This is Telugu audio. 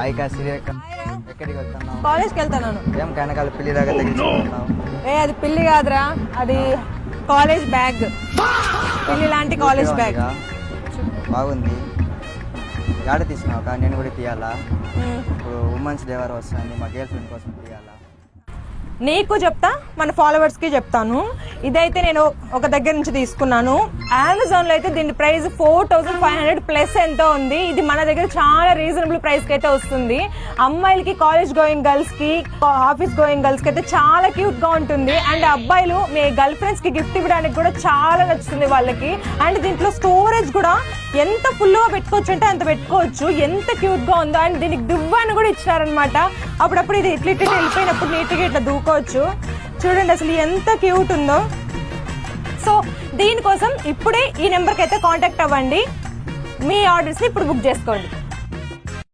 ఎక్కడికి వెళ్తున్నావు? కాలేజ్కి వెళ్తాను. ఏం కనకాల పిల్లి దాకా తెగించుకుంటున్నావు? అది పిల్లి కాదురా, అది కాలేజ్ బ్యాగ్. పిల్లి లాంటి కాలేజ్ బ్యాగ్. బాగుంది. యాడ తీసినావు? నేను కూడా తీయాలా? ఇప్పుడు ఉమెన్స్ డే వారు వస్తుంది, మా గర్ల్ ఫ్రెండ్ కోసం తీయాలా? నీకు చెప్తా, మన ఫాలోవర్స్ కి చెప్తాను. ఇదైతే నేను ఒక దగ్గర నుంచి తీసుకున్నాను. అమెజాన్ లో అయితే దీని ప్రైస్ 4500 ప్లస్ ఎంతో ఉంది. ఇది మన దగ్గర చాలా రీజనబుల్ ప్రైస్ కి అయితే వస్తుంది. అమ్మాయిలకి, కాలేజ్ గోయింగ్ గర్ల్స్ కి, ఆఫీస్ గోయింగ్ గర్ల్స్ కి అయితే చాలా క్యూట్ గా ఉంటుంది. అండ్ అబ్బాయిలు మీ గర్ల్ ఫ్రెండ్స్ కి గిఫ్ట్ ఇవ్వడానికి కూడా చాలా నచ్చుతుంది వాళ్ళకి. అండ్ దీంట్లో స్టోరేజ్ కూడా ఎంత ఫుల్ గా పెట్టుకోవచ్చు అంటే అంత పెట్టుకోవచ్చు. ఎంత క్యూట్ గా ఉందో. అండ్ దీనికి దువ్వాన్ని కూడా ఇచ్చినారనమాట. అప్పుడప్పుడు ఇది ఇట్లా వెళ్ళిపోయినప్పుడు నీట్ గా ఇట్లా దూకోవచ్చు. చూడండి అసలు ఎంత క్యూట్ ఉందో. సో దీనికోసం ఇప్పుడే ఈ నెంబర్కి అయితే కాంటాక్ట్ అవ్వండి. మీ ఆర్డర్స్ ని ఇప్పుడు బుక్ చేసుకోండి.